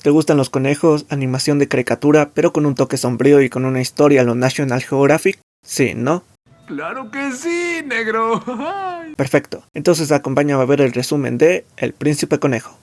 ¿Te gustan los conejos, animación de caricatura, pero con un toque sombrío y con una historia a lo National Geographic? Sí, ¿no? ¡Claro que sí, negro! Perfecto, entonces acompáñame a ver el resumen de El Príncipe Conejo.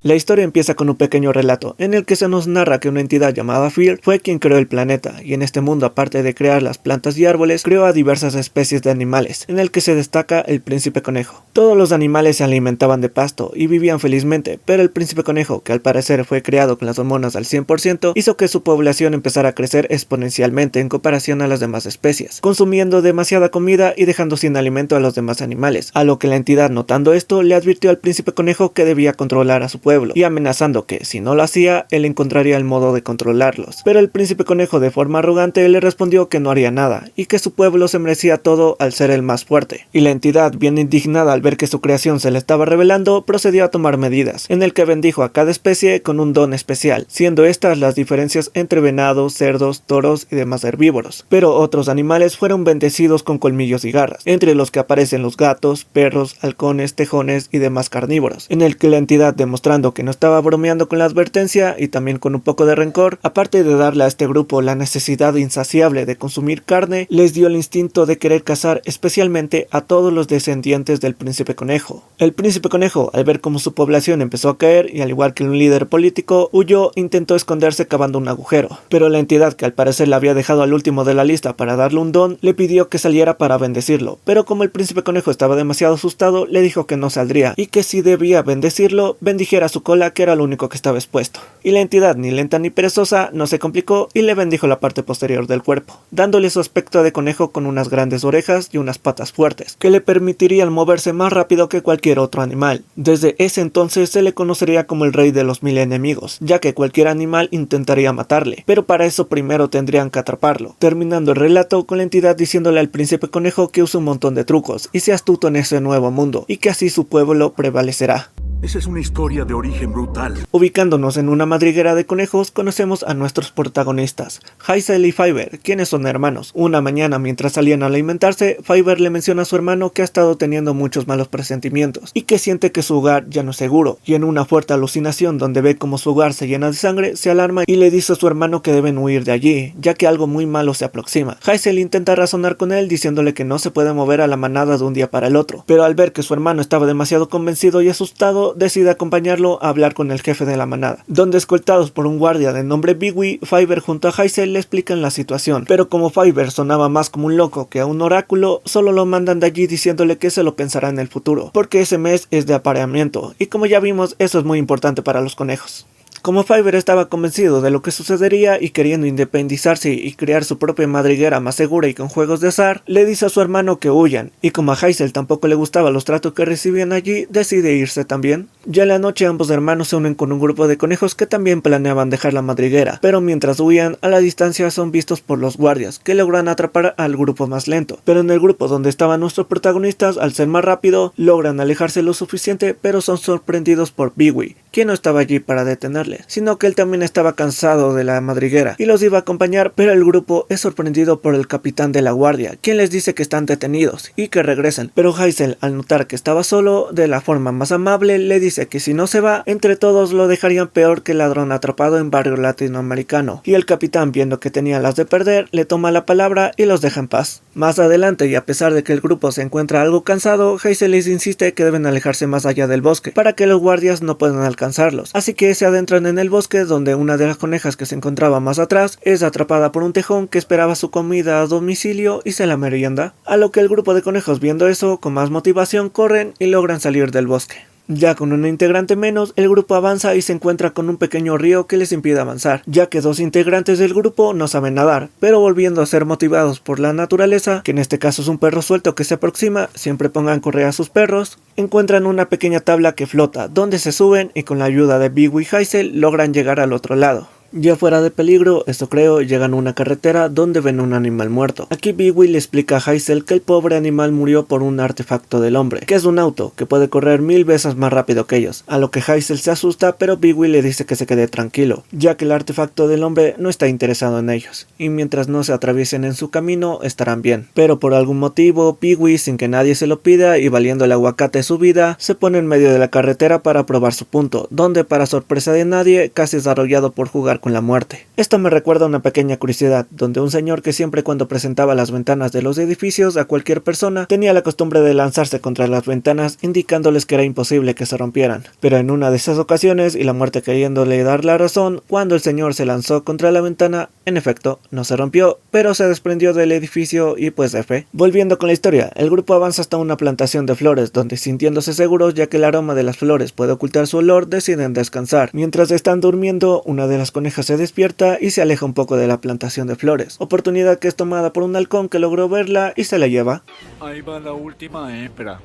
La historia empieza con un pequeño relato, en el que se nos narra que una entidad llamada Fear fue quien creó el planeta, y en este mundo, aparte de crear las plantas y árboles, creó a diversas especies de animales, en el que se destaca el Príncipe Conejo. Todos los animales se alimentaban de pasto y vivían felizmente, pero el Príncipe Conejo, que al parecer fue creado con las hormonas al 100%, hizo que su población empezara a crecer exponencialmente en comparación a las demás especies, consumiendo demasiada comida y dejando sin alimento a los demás animales, a lo que la entidad, notando esto, le advirtió al Príncipe Conejo que debía controlar a su pueblo, y amenazando que, si no lo hacía, él encontraría el modo de controlarlos. Pero el Príncipe Conejo, de forma arrogante, le respondió que no haría nada, y que su pueblo se merecía todo al ser el más fuerte. Y la entidad, bien indignada al ver que su creación se le estaba revelando, procedió a tomar medidas, en el que bendijo a cada especie con un don especial, siendo estas las diferencias entre venados, cerdos, toros y demás herbívoros. Pero otros animales fueron bendecidos con colmillos y garras, entre los que aparecen los gatos, perros, halcones, tejones y demás carnívoros, en el que la entidad, demostrando que no estaba bromeando con la advertencia y también con un poco de rencor, aparte de darle a este grupo la necesidad insaciable de consumir carne, les dio el instinto de querer cazar especialmente a todos los descendientes del Príncipe Conejo. El Príncipe Conejo, al ver cómo su población empezó a caer y al igual que un líder político, huyó e intentó esconderse cavando un agujero, pero la entidad, que al parecer la había dejado al último de la lista para darle un don, le pidió que saliera para bendecirlo, pero como el Príncipe Conejo estaba demasiado asustado, le dijo que no saldría y que si debía bendecirlo, bendijera su cola, que era lo único que estaba expuesto. Y la entidad, ni lenta ni perezosa, no se complicó y le bendijo la parte posterior del cuerpo, dándole su aspecto de conejo con unas grandes orejas y unas patas fuertes, que le permitirían moverse más rápido que cualquier otro animal. Desde ese entonces se le conocería como el rey de los 1000 enemigos, ya que cualquier animal intentaría matarle, pero para eso primero tendrían que atraparlo, terminando el relato con la entidad diciéndole al Príncipe Conejo que use un montón de trucos y sea astuto en ese nuevo mundo, y que así su pueblo prevalecerá. Esa es una historia de origen brutal. Ubicándonos en una madriguera de conejos, conocemos a nuestros protagonistas, Hazel y Fiverr, quienes son hermanos. Una mañana, mientras salían a alimentarse, Fiverr le menciona a su hermano que ha estado teniendo muchos malos presentimientos y que siente que su hogar ya no es seguro, y en una fuerte alucinación donde ve como su hogar se llena de sangre, se alarma y le dice a su hermano que deben huir de allí, ya que algo muy malo se aproxima. Hazel intenta razonar con él diciéndole que no se puede mover a la manada de un día para el otro, pero al ver que su hermano estaba demasiado convencido y asustado, decide acompañarlo a hablar con el jefe de la manada, donde escoltados por un guardia de nombre Biwi, Fiverr junto a Hazel le explican la situación, pero como Fiverr sonaba más como un loco que a un oráculo, solo lo mandan de allí diciéndole que se lo pensará en el futuro, porque ese mes es de apareamiento, y como ya vimos, eso es muy importante para los conejos. Como Fiverr estaba convencido de lo que sucedería y queriendo independizarse y crear su propia madriguera más segura y con juegos de azar, le dice a su hermano que huyan, y como a Hazel tampoco le gustaban los tratos que recibían allí, decide irse también. Ya en la noche ambos hermanos se unen con un grupo de conejos que también planeaban dejar la madriguera, pero mientras huían, a la distancia son vistos por los guardias, que logran atrapar al grupo más lento. Pero en el grupo donde estaban nuestros protagonistas, al ser más rápido, logran alejarse lo suficiente, pero son sorprendidos por Biwi, quien no estaba allí para detenerles, sino que él también estaba cansado de la madriguera y los iba a acompañar, pero el grupo es sorprendido por el capitán de la guardia, quien les dice que están detenidos y que regresen, pero Hazel, al notar que estaba solo, de la forma más amable le dice que si no se va, entre todos lo dejarían peor que el ladrón atrapado en barrio latinoamericano, y el capitán, viendo que tenía las de perder, le toma la palabra y los deja en paz. Más adelante, y a pesar de que el grupo se encuentra algo cansado, Hazel les insiste que deben alejarse más allá del bosque, para que los guardias no puedan alcanzarlos, así que se adentran en el bosque, donde una de las conejas que se encontraba más atrás es atrapada por un tejón que esperaba su comida a domicilio y se la merienda, a lo que el grupo de conejos, viendo eso, con más motivación corren y logran salir del bosque. Ya con un integrante menos, el grupo avanza y se encuentra con un pequeño río que les impide avanzar, ya que dos integrantes del grupo no saben nadar, pero volviendo a ser motivados por la naturaleza, que en este caso es un perro suelto que se aproxima, siempre pongan correa a sus perros, encuentran una pequeña tabla que flota, donde se suben y con la ayuda de Biwi y Hazel logran llegar al otro lado. Ya fuera de peligro, esto creo, llegan a una carretera donde ven un animal muerto. Aquí Bigby le explica a Hazel que el pobre animal murió por un artefacto del hombre, que es un auto, que puede correr 1000 veces más rápido que ellos, a lo que Hazel se asusta, pero Bigby le dice que se quede tranquilo, ya que el artefacto del hombre no está interesado en ellos, y mientras no se atraviesen en su camino, estarán bien. Pero por algún motivo, Bigby, sin que nadie se lo pida y valiendo el aguacate su vida, se pone en medio de la carretera para probar su punto, donde para sorpresa de nadie, casi es arrollado por jugar con la muerte. Esto me recuerda a una pequeña curiosidad, donde un señor que siempre cuando presentaba las ventanas de los edificios a cualquier persona, tenía la costumbre de lanzarse contra las ventanas indicándoles que era imposible que se rompieran. Pero en una de esas ocasiones, y la muerte queriéndole dar la razón, cuando el señor se lanzó contra la ventana, en efecto, no se rompió, pero se desprendió del edificio y pues F. Volviendo con la historia, el grupo avanza hasta una plantación de flores, donde sintiéndose seguros ya que el aroma de las flores puede ocultar su olor, deciden descansar. Mientras están durmiendo, una de las conejas se despierta y se aleja un poco de la plantación de flores, oportunidad que es tomada por un halcón que logró verla y se la lleva. Ahí va la última hembra.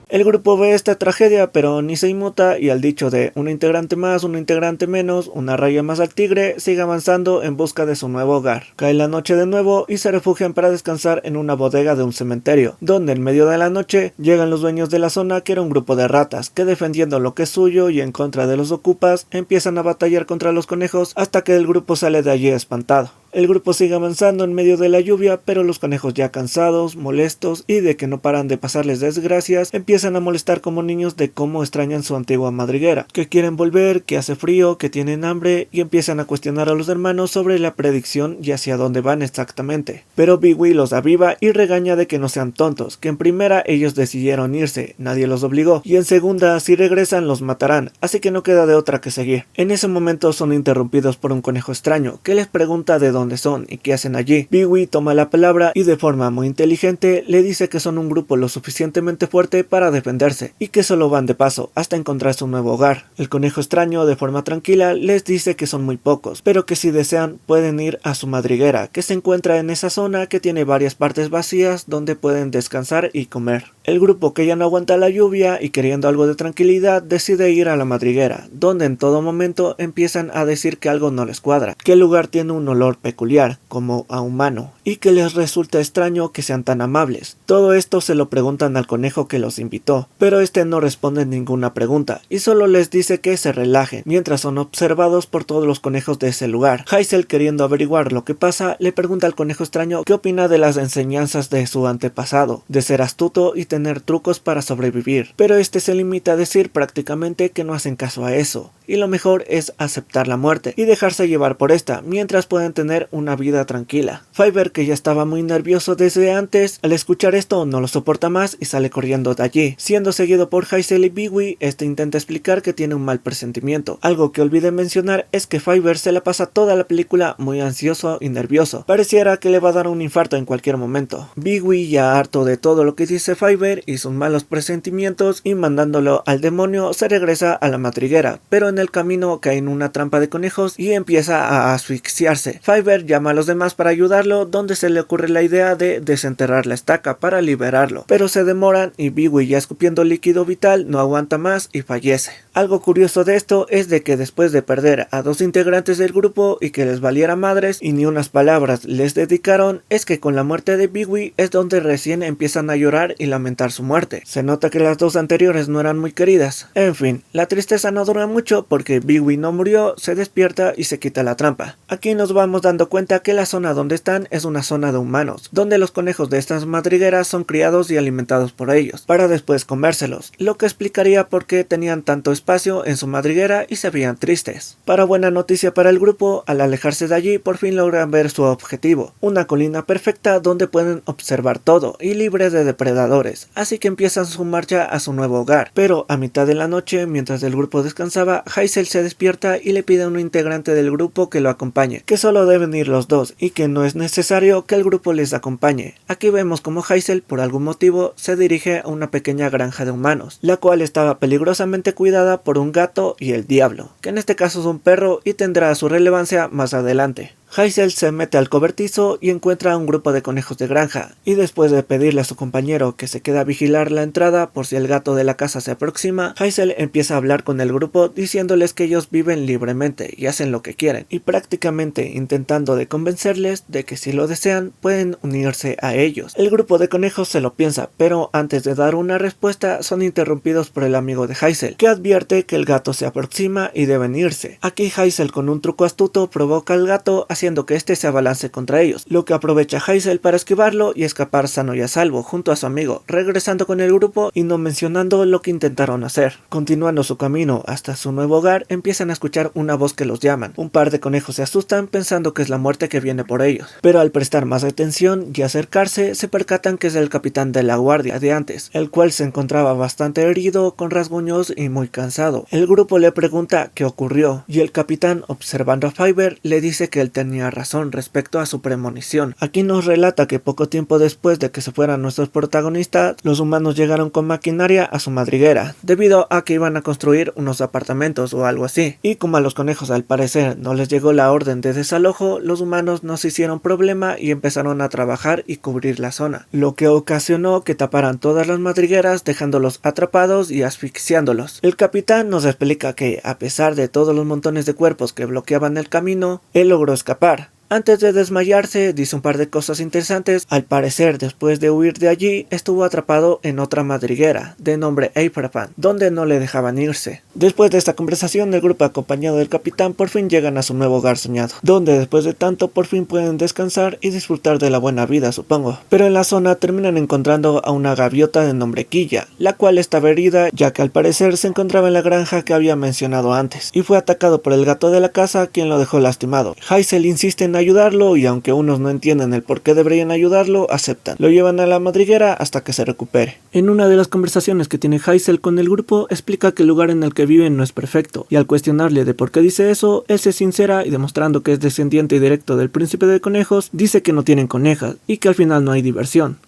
El grupo ve esta tragedia pero ni se inmuta y al dicho de una integrante más, una integrante menos, una raya más al tigre, sigue avanzando en busca de su nuevo hogar. Cae la noche de nuevo y se refugian para descansar en una bodega de un cementerio, donde en medio de la noche llegan los dueños de la zona, que era un grupo de ratas, que defendiendo lo que es suyo y en contra de los ocupas, empiezan a batallar contra los conejos hasta que el grupo sale de allí espantado. El grupo sigue avanzando en medio de la lluvia, pero los conejos ya cansados, molestos y de que no paran de pasarles desgracias, empiezan a molestar como niños de cómo extrañan su antigua madriguera, que quieren volver, que hace frío, que tienen hambre y empiezan a cuestionar a los hermanos sobre la predicción y hacia dónde van exactamente. Pero Bigby los aviva y regaña de que no sean tontos, que en primera ellos decidieron irse, nadie los obligó, y en segunda si regresan los matarán, así que no queda de otra que seguir. En ese momento son interrumpidos por un conejo extraño, que les pregunta de dónde son y qué hacen allí. Bigby toma la palabra y de forma muy inteligente le dice que son un grupo lo suficientemente fuerte para defenderse y que solo van de paso hasta encontrar su nuevo hogar. El conejo extraño de forma tranquila les dice que son muy pocos, pero que si desean pueden ir a su madriguera, que se encuentra en esa zona que tiene varias partes vacías donde pueden descansar y comer. El grupo, que ya no aguanta la lluvia y queriendo algo de tranquilidad, decide ir a la madriguera, donde en todo momento empiezan a decir que algo no les cuadra, que el lugar tiene un olor peculiar, como a humano, y que les resulta extraño que sean tan amables. Todo esto se lo preguntan al conejo que los invitó, pero este no responde ninguna pregunta, y solo les dice que se relajen, mientras son observados por todos los conejos de ese lugar. Hazel, queriendo averiguar lo que pasa, le pregunta al conejo extraño qué opina de las enseñanzas de su antepasado, de ser astuto y tener trucos para sobrevivir, pero este se limita a decir prácticamente que no hacen caso a eso, y lo mejor es aceptar la muerte y dejarse llevar por esta, mientras pueden tener una vida tranquila. Fiverr, que ya estaba muy nervioso desde antes, al escuchar esto no lo soporta más y sale corriendo de allí, siendo seguido por Hazel y Bigby. Este intenta explicar que tiene un mal presentimiento. Algo que olvidé mencionar es que Fiverr se la pasa toda la película muy ansioso y nervioso, pareciera que le va a dar un infarto en cualquier momento. Bigby, ya harto de todo lo que dice Fiverr y sus malos presentimientos y mandándolo al demonio, se regresa a la madriguera, pero en el camino cae en una trampa de conejos y empieza a asfixiarse. Fiverr llama a los demás para ayudarlo, donde se le ocurre la idea de desenterrar la estaca para liberarlo, pero se demoran y Bigby, ya escupiendo líquido vital, no aguanta más y fallece. Algo curioso de esto es de que después de perder a dos integrantes del grupo y que les valiera madres y ni unas palabras les dedicaron, es que con la muerte de Bigby es donde recién empiezan a llorar y lamentar su muerte. Se nota que las dos anteriores no eran muy queridas. En fin, la tristeza no dura mucho porque Bigby no murió, se despierta y se quita la trampa. Aquí nos vamos dando cuenta que la zona donde están es una zona de humanos, donde los conejos de estas madrigueras son criados y alimentados por ellos, para después comérselos, lo que explicaría por qué tenían tanto espacio en su madriguera y se veían tristes. Para buena noticia para el grupo, al alejarse de allí por fin logran ver su objetivo, una colina perfecta donde pueden observar todo y libre de depredadores, así que empiezan su marcha a su nuevo hogar. Pero a mitad de la noche, mientras el grupo descansaba, Hazel se despierta y le pide a un integrante del grupo que lo acompañe, que solo deben ir los dos y que no es necesario que el grupo les acompañe. Aquí vemos como Hazel, por algún motivo, se dirige a una pequeña granja de humanos, la cual estaba peligrosamente cuidada por un gato y el diablo, que en este caso es un perro y tendrá su relevancia más adelante. Hazel se mete al cobertizo y encuentra a un grupo de conejos de granja, y después de pedirle a su compañero que se quede a vigilar la entrada por si el gato de la casa se aproxima, Hazel empieza a hablar con el grupo diciéndoles que ellos viven libremente y hacen lo que quieren, y prácticamente intentando de convencerles de que si lo desean pueden unirse a ellos. El grupo de conejos se lo piensa, pero antes de dar una respuesta son interrumpidos por el amigo de Hazel, que advierte que el gato se aproxima y deben irse. Aquí Hazel con un truco astuto provoca al gato haciendo que este se abalance contra ellos, lo que aprovecha Hazel para esquivarlo y escapar sano y a salvo junto a su amigo, regresando con el grupo y no mencionando lo que intentaron hacer. Continuando su camino hasta su nuevo hogar, empiezan a escuchar una voz que los llaman. Un par de conejos se asustan pensando que es la muerte que viene por ellos, pero al prestar más atención y acercarse, se percatan que es el capitán de la guardia de antes, el cual se encontraba bastante herido, con rasguños y muy cansado. El grupo le pregunta qué ocurrió, y el capitán, observando a Fiverr, le dice que él tenía razón respecto a su premonición. Aquí nos relata que poco tiempo después de que se fueran nuestros protagonistas, los humanos llegaron con maquinaria a su madriguera, debido a que iban a construir unos apartamentos o algo así, y como a los conejos al parecer no les llegó la orden de desalojo, los humanos no se hicieron problema y empezaron a trabajar y cubrir la zona, lo que ocasionó que taparan todas las madrigueras dejándolos atrapados y asfixiándolos. El capitán nos explica que, a pesar de todos los montones de cuerpos que bloqueaban el camino, él logró escapar. Antes de desmayarse, dice un par de cosas interesantes. Al parecer, después de huir de allí, estuvo atrapado en otra madriguera, de nombre Abrafan, donde no le dejaban irse. Después de esta conversación, el grupo acompañado del capitán por fin llegan a su nuevo hogar soñado, donde después de tanto por fin pueden descansar y disfrutar de la buena vida, supongo. Pero en la zona terminan encontrando a una gaviota de nombre Quilla, la cual estaba herida ya que al parecer se encontraba en la granja que había mencionado antes, y fue atacado por el gato de la casa, quien lo dejó lastimado. Hazel insiste en ayudarlo y aunque unos no entienden el por qué deberían ayudarlo, aceptan. Lo llevan a la madriguera hasta que se recupere. En una de las conversaciones que tiene Hazel con el grupo, explica que el lugar en el que viven no es perfecto, y al cuestionarle de por qué dice eso, él se sincera y demostrando que es descendiente directo del príncipe de conejos, dice que no tienen conejas y que al final no hay diversión.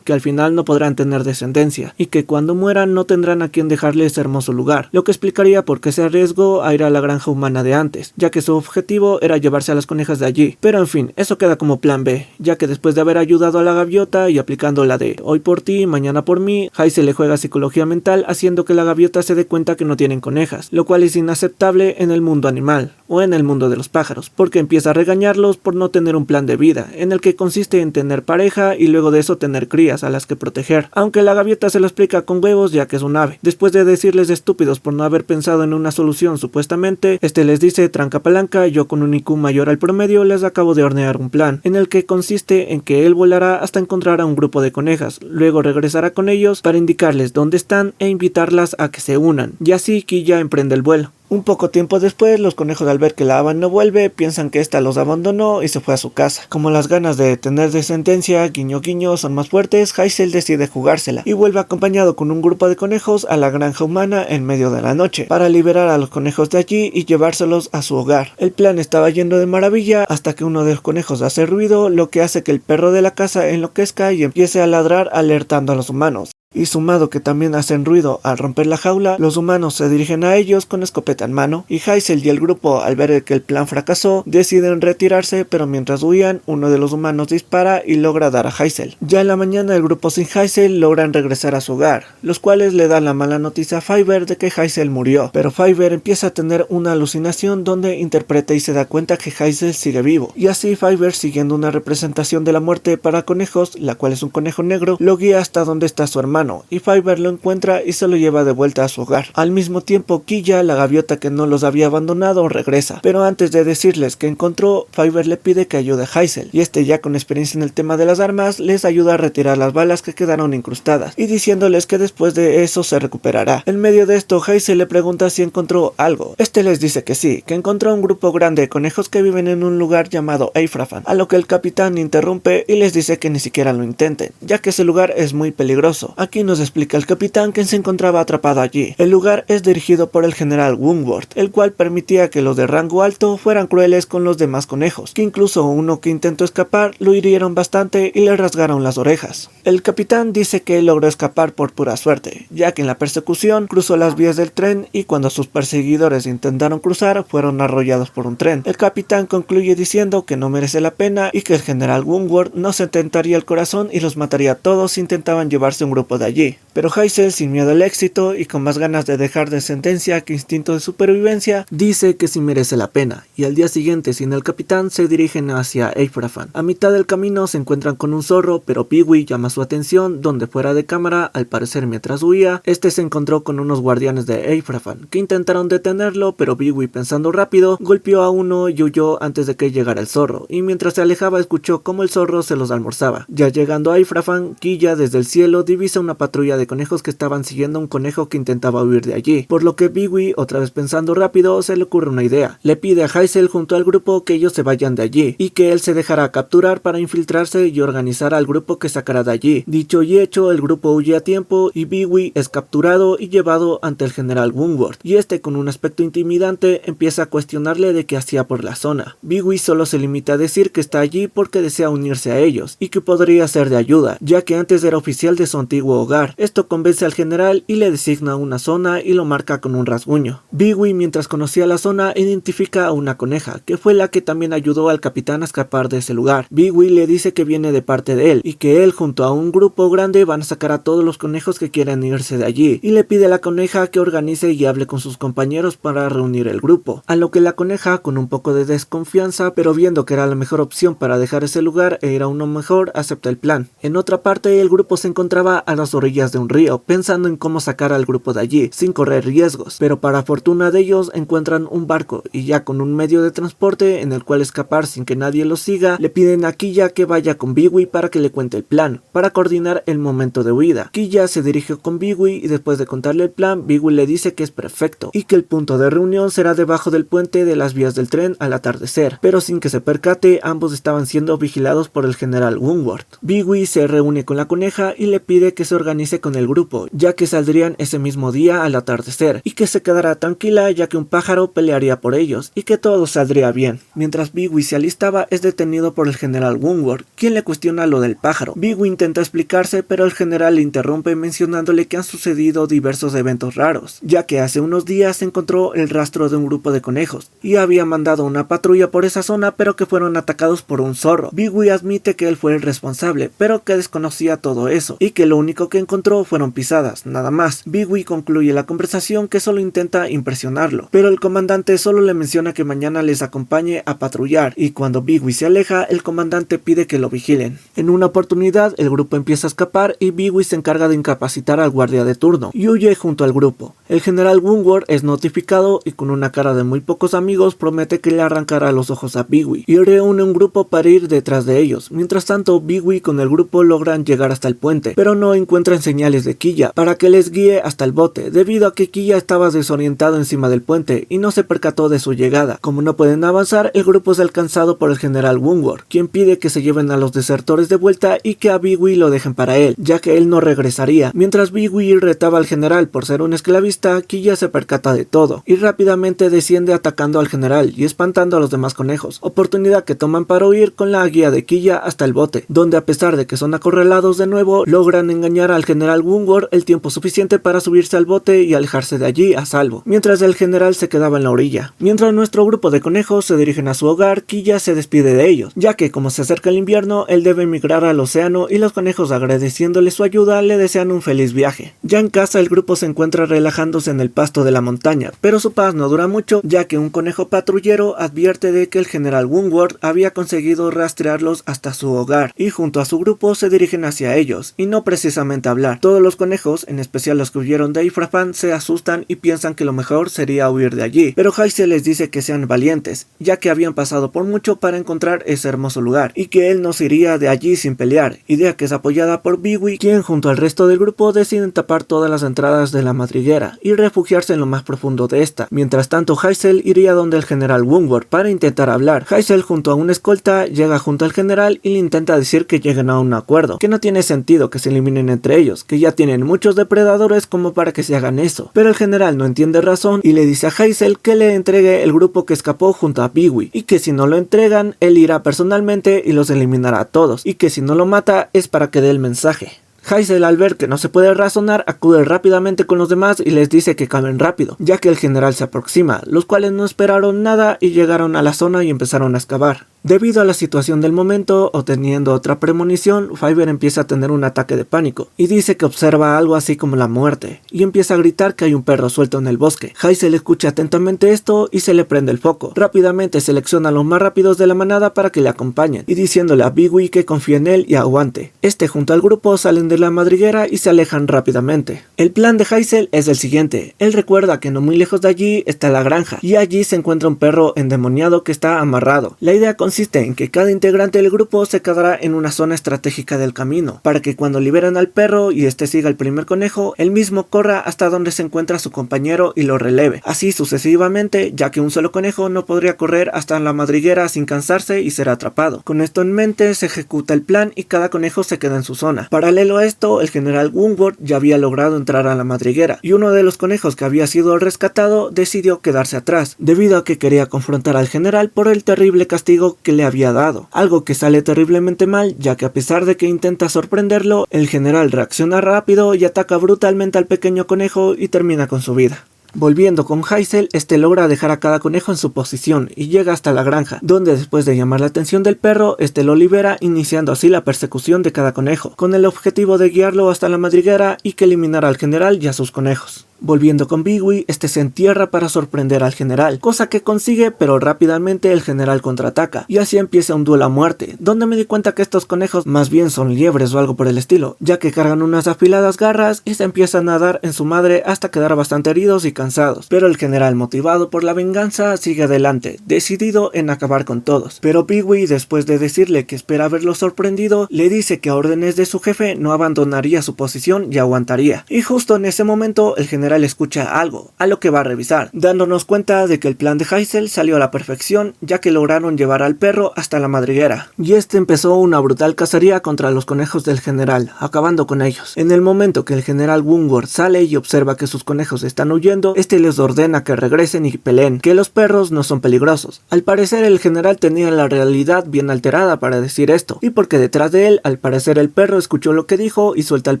Que al final no podrán tener descendencia, y que cuando mueran no tendrán a quien dejarle ese hermoso lugar, lo que explicaría por qué se arriesgó a ir a la granja humana de antes, ya que su objetivo era llevarse a las conejas de allí. Pero en fin, eso queda como plan B, ya que después de haber ayudado a la gaviota y aplicando la de hoy por ti, mañana por mí, Hazel le juega psicología mental haciendo que la gaviota se dé cuenta que no tienen conejas, lo cual es inaceptable en el mundo animal, o en el mundo de los pájaros, porque empieza a regañarlos por no tener un plan de vida, en el que consiste en tener pareja y luego de eso tener crías a las que proteger, aunque la gaviota se lo explica con huevos ya que es un ave. Después de decirles estúpidos por no haber pensado en una solución supuestamente, les dice tranca palanca, yo con un IQ mayor al promedio les acabo de hornear un plan, en el que consiste en que él volará hasta encontrar a un grupo de conejas, luego regresará con ellos para indicarles dónde están e invitarlas a que se unan, y así Quilla emprende el vuelo. Un poco tiempo después, los conejos al ver que la haba no vuelve, piensan que ésta los abandonó y se fue a su casa. Como las ganas de tener descendencia, guiño guiño, son más fuertes, Hazel decide jugársela y vuelve acompañado con un grupo de conejos a la granja humana en medio de la noche, para liberar a los conejos de allí y llevárselos a su hogar. El plan estaba yendo de maravilla hasta que uno de los conejos hace ruido, lo que hace que el perro de la casa enloquezca y empiece a ladrar alertando a los humanos. Y sumado que también hacen ruido al romper la jaula, los humanos se dirigen a ellos con escopeta en mano, y Hazel y el grupo, al ver que el plan fracasó, deciden retirarse, pero mientras huían, uno de los humanos dispara y logra dar a Hazel. Ya en la mañana el grupo sin Hazel logran regresar a su hogar, los cuales le dan la mala noticia a Fiverr de que Hazel murió, pero Fiverr empieza a tener una alucinación donde interpreta y se da cuenta que Hazel sigue vivo, y así Fiverr, siguiendo una representación de la muerte para conejos, la cual es un conejo negro, lo guía hasta donde está su hermano, y Fiverr lo encuentra y se lo lleva de vuelta a su hogar. Al mismo tiempo, Quilla, la gaviota que no los había abandonado, regresa, pero antes de decirles que encontró, Fiverr le pide que ayude a Hazel, y ya con experiencia en el tema de las armas, les ayuda a retirar las balas que quedaron incrustadas, y diciéndoles que después de eso se recuperará. En medio de esto, Hazel le pregunta si encontró algo. Les dice que sí, que encontró un grupo grande de conejos que viven en un lugar llamado Abrafan, a lo que el capitán interrumpe y les dice que ni siquiera lo intenten, ya que ese lugar es muy peligroso. Aquí nos explica el capitán que se encontraba atrapado allí. El lugar es dirigido por el general Woodward, el cual permitía que los de rango alto fueran crueles con los demás conejos, que incluso uno que intentó escapar lo hirieron bastante y le rasgaron las orejas. El capitán dice que él logró escapar por pura suerte, ya que en la persecución cruzó las vías del tren y cuando sus perseguidores intentaron cruzar fueron arrollados por un tren. El capitán concluye diciendo que no merece la pena y que el general Woodward no se tentaría el corazón y los mataría a todos si intentaban llevarse un grupo de allí. Pero Hazel, sin miedo al éxito y con más ganas de dejar descendencia que instinto de supervivencia, dice que sí merece la pena, y al día siguiente, sin el capitán, se dirigen hacia Eifrafan. A mitad del camino se encuentran con un zorro, pero Pee-wee llama su atención, donde fuera de cámara, al parecer mientras huía, este se encontró con unos guardianes de Eifrafan, que intentaron detenerlo, pero Pee-wee, pensando rápido, golpeó a uno y huyó antes de que llegara el zorro, y mientras se alejaba escuchó cómo el zorro se los almorzaba. Ya llegando a Eifrafan, Quilla desde el cielo divisa una patrulla de conejos que estaban siguiendo a un conejo que intentaba huir de allí, por lo que Pee-wee, otra vez pensando rápido, se le ocurre una idea. Le pide a Hazel junto al grupo que ellos se vayan de allí, y que él se dejará capturar para infiltrarse y organizar al grupo que sacará de allí. Dicho y hecho, el grupo huye a tiempo y Pee-wee es capturado y llevado ante el general Woodward, y este con un aspecto intimidante empieza a cuestionarle de qué hacía por la zona. Pee-wee solo se limita a decir que está allí porque desea unirse a ellos, y que podría ser de ayuda, ya que antes era oficial de su antiguo hogar. Esto convence al general y le designa una zona y lo marca con un rasguño. Pee-wee, mientras conocía la zona, identifica a una coneja, que fue la que también ayudó al capitán a escapar de ese lugar. Pee-wee le dice que viene de parte de él, y que él junto a un grupo grande van a sacar a todos los conejos que quieran irse de allí, y le pide a la coneja que organice y hable con sus compañeros para reunir el grupo, a lo que la coneja, con un poco de desconfianza, pero viendo que era la mejor opción para dejar ese lugar e ir a uno mejor, acepta el plan. En otra parte, el grupo se encontraba a las orillas de un río, pensando en cómo sacar al grupo de allí, sin correr riesgos, pero para fortuna de ellos encuentran un barco, y ya con un medio de transporte en el cual escapar sin que nadie los siga, le piden a Quilla que vaya con Pee-wee para que le cuente el plan, para coordinar el momento de huida. Quilla se dirige con Pee-wee y después de contarle el plan, Pee-wee le dice que es perfecto, y que el punto de reunión será debajo del puente de las vías del tren al atardecer, pero sin que se percate, ambos estaban siendo vigilados por el general Woodward. Pee-wee se reúne con la coneja y le pide que se organice con el grupo, ya que saldrían ese mismo día al atardecer, y que se quedará tranquila ya que un pájaro pelearía por ellos, y que todo saldría bien. Mientras Pee-wee se alistaba, es detenido por el general Woodward, quien le cuestiona lo del pájaro. Pee-wee intenta explicarse, pero el general le interrumpe mencionándole que han sucedido diversos eventos raros, ya que hace unos días se encontró el rastro de un grupo de conejos, y había mandado una patrulla por esa zona, pero que fueron atacados por un zorro. Pee-wee admite que él fue el responsable, pero que desconocía todo eso, y que lo único que encontró fueron pisadas, nada más. Pee-wee concluye la conversación que solo intenta impresionarlo, pero el comandante solo le menciona que mañana les acompañe a patrullar, y cuando Pee-wee se aleja, el comandante pide que lo vigilen. En una oportunidad, el grupo empieza a escapar y Pee-wee se encarga de incapacitar al guardia de turno, y huye junto al grupo. El general Woodward es notificado y con una cara de muy pocos amigos promete que le arrancará los ojos a Pee-wee, y reúne un grupo para ir detrás de ellos. Mientras tanto, Pee-wee con el grupo logran llegar hasta el puente, pero no encuentran señales de Quilla para que les guíe hasta el bote, debido a que Quilla estaba desorientado encima del puente y no se percató de su llegada. Como no pueden avanzar, el grupo es alcanzado por el general Woodward, quien pide que se lleven a los desertores de vuelta y que a Pee-wee lo dejen para él, ya que él no regresaría. Mientras Pee-wee retaba al general por ser un esclavista, Quilla se percata de todo y rápidamente desciende atacando al general y espantando a los demás conejos, oportunidad que toman para huir con la guía de Quilla hasta el bote, donde a pesar de que son acorralados de nuevo, logran engañar al general Woodward el tiempo suficiente para subirse al bote y alejarse de allí a salvo, mientras el general se quedaba en la orilla. Mientras nuestro grupo de conejos se dirigen a su hogar, Quilla se despide de ellos, ya que como se acerca el invierno, él debe emigrar al océano y los conejos, agradeciéndole su ayuda, le desean un feliz viaje. Ya en casa, el grupo se encuentra relajándose en el pasto de la montaña, pero su paz no dura mucho, ya que un conejo patrullero advierte de que el general Woodward había conseguido rastrearlos hasta su hogar, y junto a su grupo se dirigen hacia ellos, y no precisamente a hablar. Todos los conejos, en especial los que huyeron de Eifrafan, se asustan y piensan que lo mejor sería huir de allí, pero Hazel les dice que sean valientes, ya que habían pasado por mucho para encontrar ese hermoso lugar, y que él no se iría de allí sin pelear, idea que es apoyada por Pee-wee, quien junto al resto del grupo deciden tapar todas las entradas de la madriguera, madriguera y refugiarse en lo más profundo de esta. Mientras tanto, Heisel iría donde el general Woodward para intentar hablar. Heisel junto a una escolta llega junto al general y le intenta decir que lleguen a un acuerdo, que no tiene sentido que se eliminen entre ellos, que ya tienen muchos depredadores como para que se hagan eso. Pero el general no entiende razón y le dice a Heisel que le entregue el grupo que escapó junto a Biwi, y que si no lo entregan, él irá personalmente y los eliminará a todos, y que si no lo mata es para que dé el mensaje. Heisel, al ver que no se puede razonar, acude rápidamente con los demás y les dice que calmen rápido, ya que el general se aproxima, los cuales no esperaron nada y llegaron a la zona y empezaron a excavar. Debido a la situación del momento, o teniendo otra premonición, Fiverr empieza a tener un ataque de pánico, y dice que observa algo así como la muerte, y empieza a gritar que hay un perro suelto en el bosque. Heisel escucha atentamente esto y se le prende el foco. Rápidamente selecciona a los más rápidos de la manada para que le acompañen, y diciéndole a Biwi que confíe en él y aguante. Este junto al grupo salen de la madriguera y se alejan rápidamente. El plan de Heisel es el siguiente. Él recuerda que no muy lejos de allí está la granja, y allí se encuentra un perro endemoniado que está amarrado. La idea consiste en que cada integrante del grupo se quedará en una zona estratégica del camino, para que cuando liberan al perro y este siga el primer conejo, él mismo corra hasta donde se encuentra su compañero y lo releve, así sucesivamente, ya que un solo conejo no podría correr hasta la madriguera sin cansarse y ser atrapado. Con esto en mente se ejecuta el plan y cada conejo se queda en su zona. Paralelo a esto, el general Woodward ya había logrado entrar a la madriguera, y uno de los conejos que había sido rescatado decidió quedarse atrás, debido a que quería confrontar al general por el terrible castigo que le había dado, algo que sale terriblemente mal, ya que a pesar de que intenta sorprenderlo, el general reacciona rápido y ataca brutalmente al pequeño conejo y termina con su vida. Volviendo con Heisel, este logra dejar a cada conejo en su posición y llega hasta la granja, donde después de llamar la atención del perro, este lo libera, iniciando así la persecución de cada conejo, con el objetivo de guiarlo hasta la madriguera y que eliminara al general y a sus conejos. Volviendo con Biwi, este se entierra para sorprender al general, cosa que consigue, pero rápidamente el general contraataca, y así empieza un duelo a muerte, donde me di cuenta que estos conejos más bien son liebres o algo por el estilo, ya que cargan unas afiladas garras y se empiezan a dar en su madre hasta quedar bastante heridos y cansados, pero el general, motivado por la venganza, sigue adelante, decidido en acabar con todos. Pero Biwi, después de decirle que espera haberlo sorprendido, le dice que a órdenes de su jefe no abandonaría su posición y aguantaría, y justo en ese momento el general escucha algo, a lo que va a revisar, dándonos cuenta de que el plan de Heisel salió a la perfección, ya que lograron llevar al perro hasta la madriguera, y este empezó una brutal cacería contra los conejos del general, acabando con ellos. En el momento que el general Woodward sale y observa que sus conejos están huyendo, este les ordena que regresen y peleen, que los perros no son peligrosos. Al parecer el general tenía la realidad bien alterada para decir esto, y porque detrás de él, al parecer el perro escuchó lo que dijo y suelta al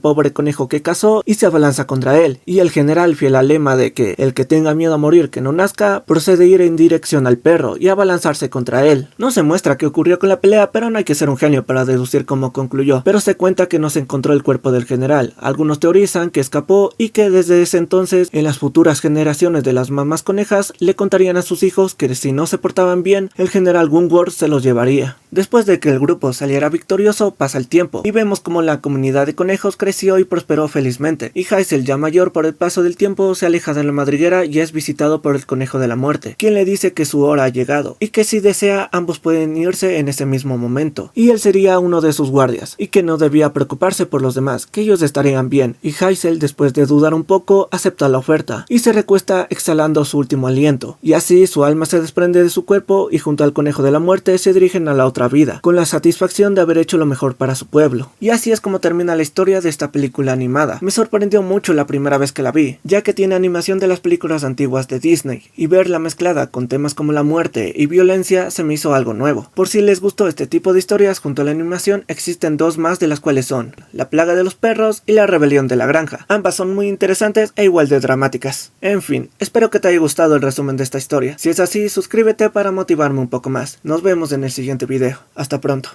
pobre conejo que cazó y se abalanza contra él, y el general, fiel al lema de que el que tenga miedo a morir que no nazca, procede a ir en dirección al perro y a abalanzarse contra él. No se muestra qué ocurrió con la pelea, pero no hay que ser un genio para deducir cómo concluyó, pero se cuenta que no se encontró el cuerpo del general. Algunos teorizan que escapó y que desde ese entonces en las futuras generaciones de las mamás conejas le contarían a sus hijos que si no se portaban bien, el general Woodward se los llevaría. Después de que el grupo saliera victorioso, pasa el tiempo y vemos como la comunidad de conejos creció y prosperó felizmente, y Heisel, ya mayor por el paso del tiempo, se aleja de la madriguera y es visitado por el conejo de la muerte, quien le dice que su hora ha llegado y que si desea ambos pueden irse en ese mismo momento, y él sería uno de sus guardias, y que no debía preocuparse por los demás, que ellos estarían bien, y Heisel, después de dudar un poco, acepta la oferta y se recuesta exhalando su último aliento, y así su alma se desprende de su cuerpo y junto al conejo de la muerte se dirigen a la otra vida, con la satisfacción de haber hecho lo mejor para su pueblo. Y así es como termina la historia de esta película animada. Me sorprendió mucho la primera vez que la vi, ya que tiene animación de las películas antiguas de Disney, y verla mezclada con temas como la muerte y violencia se me hizo algo nuevo. Por si les gustó este tipo de historias, junto a la animación existen dos más, de las cuales son La plaga de los perros y La rebelión de la granja. Ambas son muy interesantes e igual de dramáticas. En fin, espero que te haya gustado el resumen de esta historia. Si es así, suscríbete para motivarme un poco más. Nos vemos en el siguiente video. Hasta pronto.